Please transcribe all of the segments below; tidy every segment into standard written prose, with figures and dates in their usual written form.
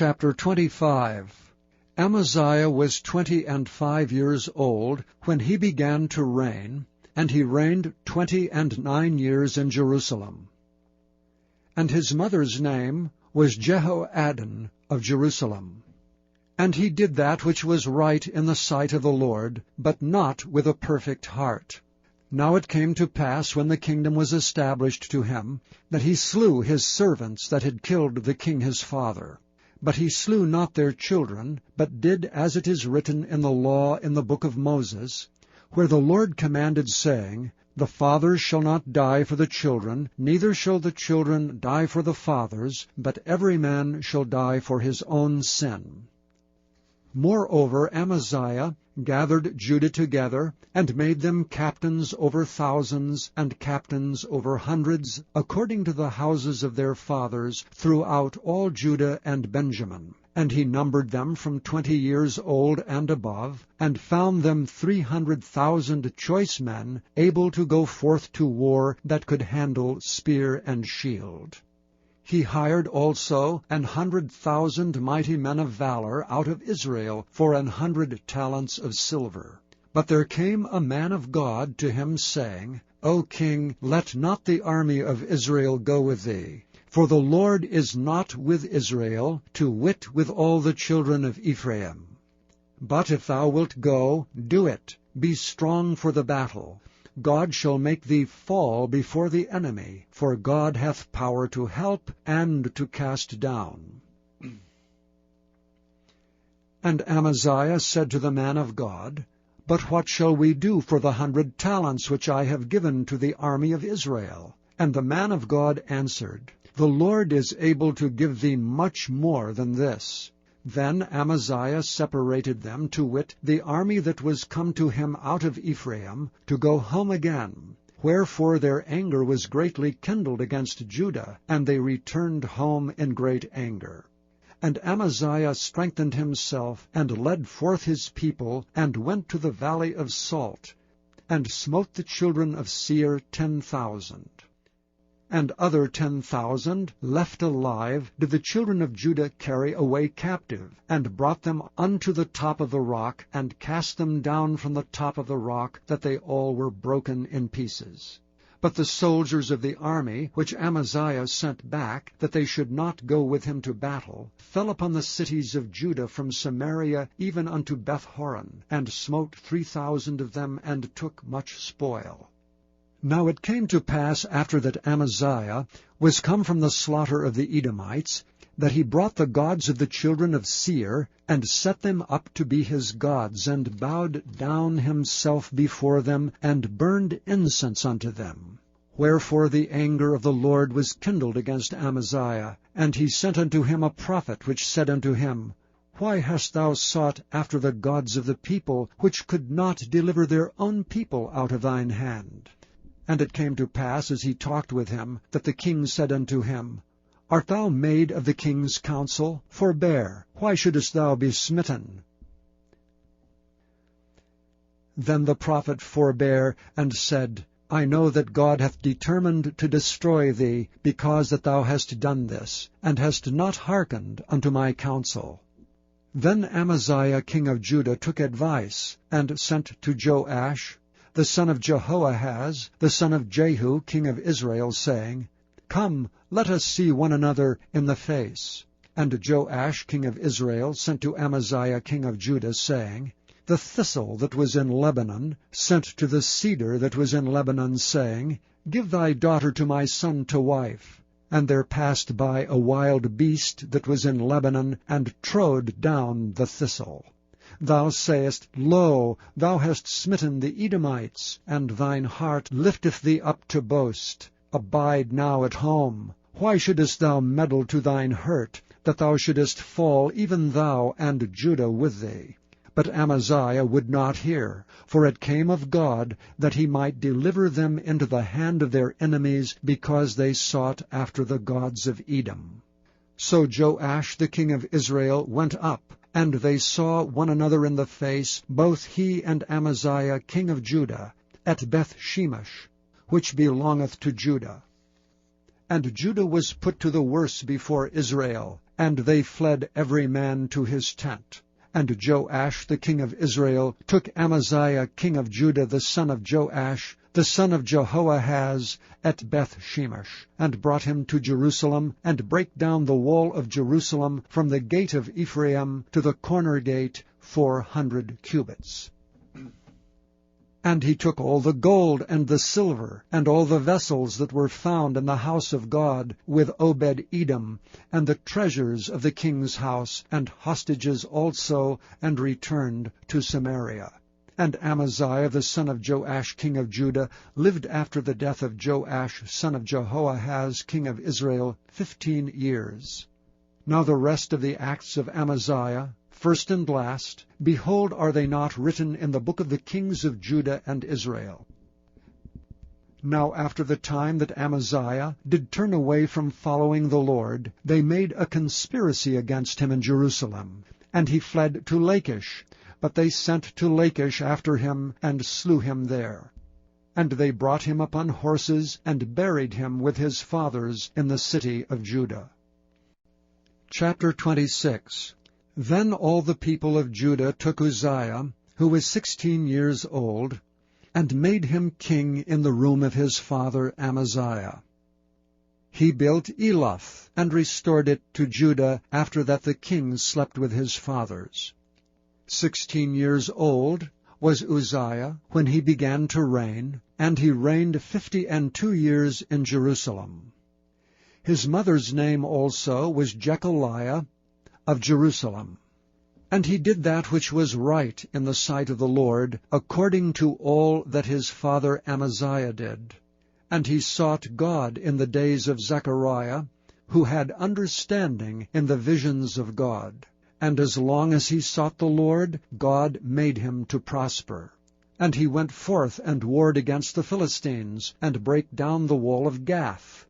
Chapter 25. Amaziah was 25 years old when he began to reign, and he reigned 29 years in Jerusalem. And his mother's name was Jehoaddan of Jerusalem. And he did that which was right in the sight of the Lord, but not with a perfect heart. Now it came to pass, when the kingdom was established to him, that he slew his servants that had killed the king his father. But he slew not their children, but did as it is written in the law in the book of Moses, where the Lord commanded, saying, The fathers shall not die for the children, neither shall the children die for the fathers, but every man shall die for his own sin. Moreover, Amaziah gathered Judah together, and made them captains over thousands, and captains over hundreds, according to the houses of their fathers, throughout all Judah and Benjamin. And he numbered them from 20 years old and above, and found them 300,000 choice men, able to go forth to war, that could handle spear and shield. He hired also 100,000 mighty men of valor out of Israel for 100 talents of silver. But there came a man of God to him, saying, O king, let not the army of Israel go with thee. For the Lord is not with Israel, to wit, with all the children of Ephraim. But if thou wilt go, do it. Be strong for the battle. God shall make thee fall before the enemy, for God hath power to help and to cast down. And Amaziah said to the man of God, But what shall we do for the 100 talents which I have given to the army of Israel? And the man of God answered, The Lord is able to give thee much more than this. Then Amaziah separated them, to wit, the army that was come to him out of Ephraim, to go home again. Wherefore their anger was greatly kindled against Judah, and they returned home in great anger. And Amaziah strengthened himself, and led forth his people, and went to the valley of Salt, and smote the children of Seir 10,000. And other 10,000 left alive did the children of Judah carry away captive, and brought them unto the top of the rock, and cast them down from the top of the rock, that they all were broken in pieces. But the soldiers of the army, which Amaziah sent back, that they should not go with him to battle, fell upon the cities of Judah from Samaria even unto Beth-horon, and smote 3,000 of them, and took much spoil. Now it came to pass, after that Amaziah was come from the slaughter of the Edomites, that he brought the gods of the children of Seir, and set them up to be his gods, and bowed down himself before them, and burned incense unto them. Wherefore the anger of the Lord was kindled against Amaziah, and he sent unto him a prophet, which said unto him, Why hast thou sought after the gods of the people, which could not deliver their own people out of thine hand? And it came to pass, as he talked with him, that the king said unto him, Art thou made of the king's counsel? Forbear. Why shouldest thou be smitten? Then the prophet forbare, and said, I know that God hath determined to destroy thee, because that thou hast done this, and hast not hearkened unto my counsel. Then Amaziah king of Judah took advice, and sent to Joash, the son of Jehoahaz, the son of Jehu, king of Israel, saying, Come, let us see one another in the face. And Joash, king of Israel, sent to Amaziah, king of Judah, saying, The thistle that was in Lebanon sent to the cedar that was in Lebanon, saying, Give thy daughter to my son to wife. And there passed by a wild beast that was in Lebanon, and trode down the thistle. Thou sayest, Lo, thou hast smitten the Edomites, and thine heart lifteth thee up to boast. Abide now at home. Why shouldest thou meddle to thine hurt, that thou shouldest fall, even thou and Judah with thee? But Amaziah would not hear, for it came of God, that he might deliver them into the hand of their enemies, because they sought after the gods of Edom. So Joash the king of Israel went up, and they saw one another in the face, both he and Amaziah king of Judah, at Beth-shemesh, which belongeth to Judah. And Judah was put to the worse before Israel, and they fled every man to his tent. And Joash the king of Israel took Amaziah king of Judah the son of Joash, the son of Jehoahaz, at Beth-shemesh, and brought him to Jerusalem, and brake down the wall of Jerusalem from the gate of Ephraim to the corner gate 400 cubits. And he took all the gold and the silver, and all the vessels that were found in the house of God, with Obed-Edom, and the treasures of the king's house, and hostages also, and returned to Samaria. And Amaziah the son of Joash king of Judah lived after the death of Joash son of Jehoahaz king of Israel 15 years. Now the rest of the acts of Amaziah, first and last, behold, are they not written in the book of the kings of Judah and Israel? Now after the time that Amaziah did turn away from following the Lord, they made a conspiracy against him in Jerusalem, and he fled to Lachish. But they sent to Lachish after him, and slew him there. And they brought him upon horses, and buried him with his fathers in the city of Judah. Chapter 26. Then all the people of Judah took Uzziah, who was 16 years old, and made him king in the room of his father Amaziah. He built Eloth, and restored it to Judah, after that the king slept with his fathers. 16 years old was Uzziah when he began to reign, and he reigned 52 years in Jerusalem. His mother's name also was Jechaliah of Jerusalem. And he did that which was right in the sight of the Lord, according to all that his father Amaziah did. And he sought God in the days of Zechariah, who had understanding in the visions of God. And as long as he sought the Lord, God made him to prosper. And he went forth and warred against the Philistines, and brake down the wall of Gath,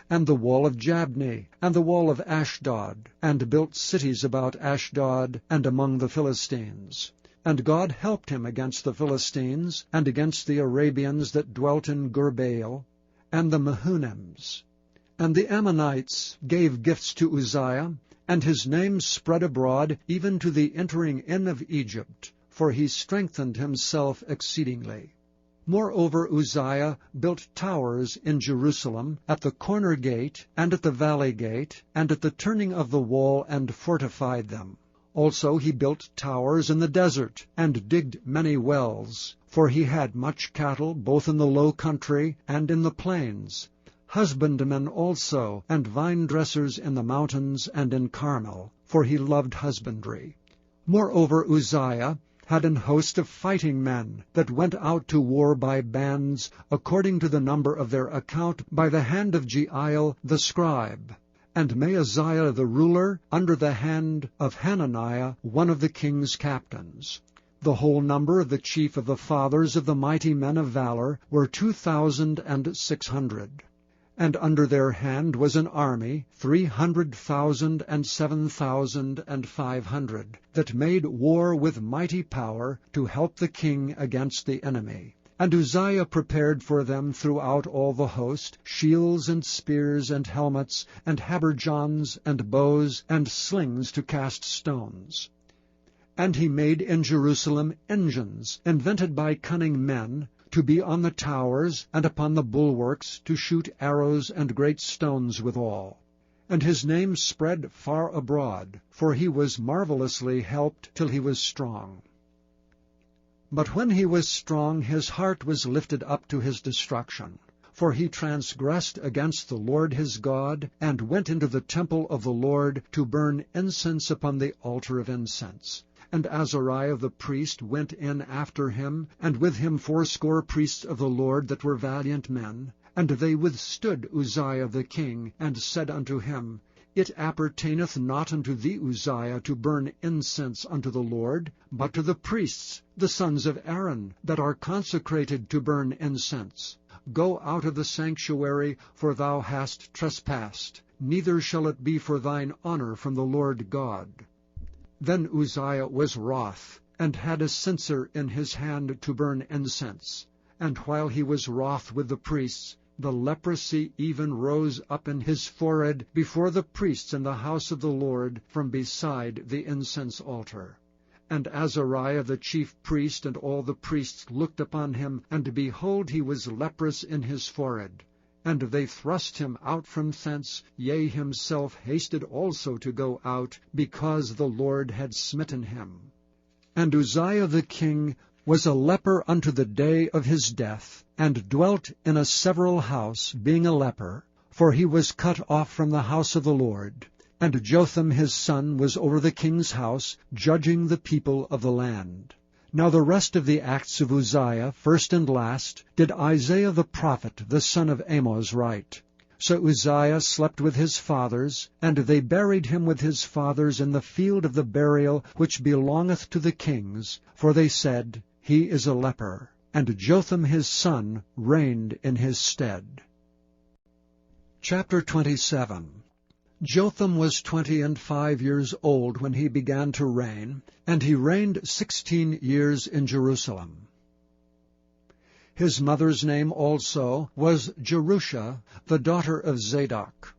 and the wall of Jabneh, and the wall of Ashdod, and built cities about Ashdod and among the Philistines. And God helped him against the Philistines, and against the Arabians that dwelt in Gurbaal, and the Mehunims. And the Ammonites gave gifts to Uzziah, and his name spread abroad even to the entering in of Egypt, for he strengthened himself exceedingly. Moreover, Uzziah built towers in Jerusalem, at the corner gate, and at the valley gate, and at the turning of the wall, and fortified them. Also he built towers in the desert, and digged many wells, for he had much cattle, both in the low country and in the plains, husbandmen also, and vine-dressers in the mountains and in Carmel, for he loved husbandry. Moreover, Uzziah had an host of fighting men, that went out to war by bands, according to the number of their account, by the hand of Jeiel the scribe, and Maaziah the ruler, under the hand of Hananiah, one of the king's captains. The whole number of the chief of the fathers of the mighty men of valor were 2,600. And under their hand was an army, 300,000 and 7,500, that made war with mighty power to help the king against the enemy. And Uzziah prepared for them throughout all the host shields and spears and helmets, and habergeons and bows and slings to cast stones. And he made in Jerusalem engines, invented by cunning men, to be on the towers and upon the bulwarks, to shoot arrows and great stones withal. And his name spread far abroad, for he was marvelously helped till he was strong. But when he was strong, his heart was lifted up to his destruction. For he transgressed against the Lord his God, and went into the temple of the Lord to burn incense upon the altar of incense. And Azariah the priest went in after him, and with him 80 priests of the Lord that were valiant men. And they withstood Uzziah the king, and said unto him, It appertaineth not unto thee, Uzziah, to burn incense unto the Lord, but to the priests, the sons of Aaron, that are consecrated to burn incense. Go out of the sanctuary, for thou hast trespassed, neither shall it be for thine honor from the Lord God. Then Uzziah was wroth, and had a censer in his hand to burn incense. And while he was wroth with the priests, The leprosy even rose up in his forehead before the priests in the house of the Lord from beside the incense altar. And Azariah the chief priest and all the priests looked upon him, and behold, he was leprous in his forehead. And they thrust him out from thence, yea, himself hasted also to go out, because the Lord had smitten him. And Uzziah the king was a leper unto the day of his death, and dwelt in a several house, being a leper, for he was cut off from the house of the Lord. And Jotham his son was over the king's house, judging the people of the land. Now the rest of the acts of Uzziah, first and last, did Isaiah the prophet, the son of Amoz, write. So Uzziah slept with his fathers, and they buried him with his fathers in the field of the burial which belongeth to the kings, for they said, He is a leper. And Jotham his son reigned in his stead. Chapter 27. Jotham was 25 years old when he began to reign, and he reigned 16 years in Jerusalem. His mother's name also was Jerusha, the daughter of Zadok.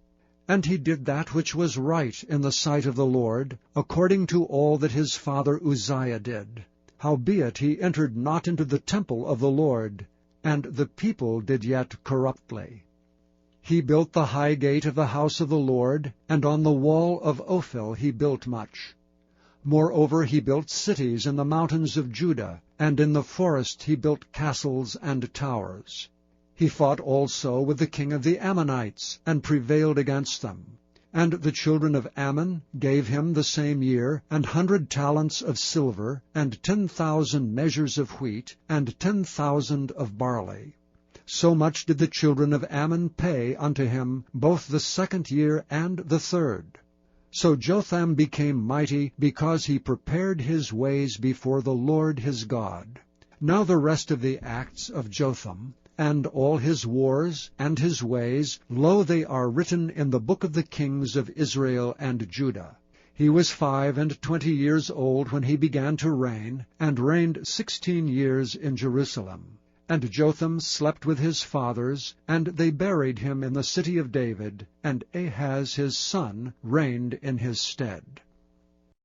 And he did that which was right in the sight of the Lord, according to all that his father Uzziah did. Howbeit he entered not into the temple of the Lord, and the people did yet corruptly. He built the high gate of the house of the Lord, and on the wall of Ophel he built much. Moreover he built cities in the mountains of Judah, and in the forest he built castles and towers. He fought also with the king of the Ammonites, and prevailed against them. And the children of Ammon gave him the same year 100 talents of silver, and 10,000 measures of wheat, and 10,000 of barley. So much did the children of Ammon pay unto him, both the second year and the third. So Jotham became mighty, because he prepared his ways before the Lord his God. Now the rest of the acts of Jotham, and all his wars, and his ways, lo, they are written in the book of the kings of Israel and Judah. He was 25 years old when he began to reign, and reigned 16 years in Jerusalem. And Jotham slept with his fathers, and they buried him in the city of David, and Ahaz his son reigned in his stead.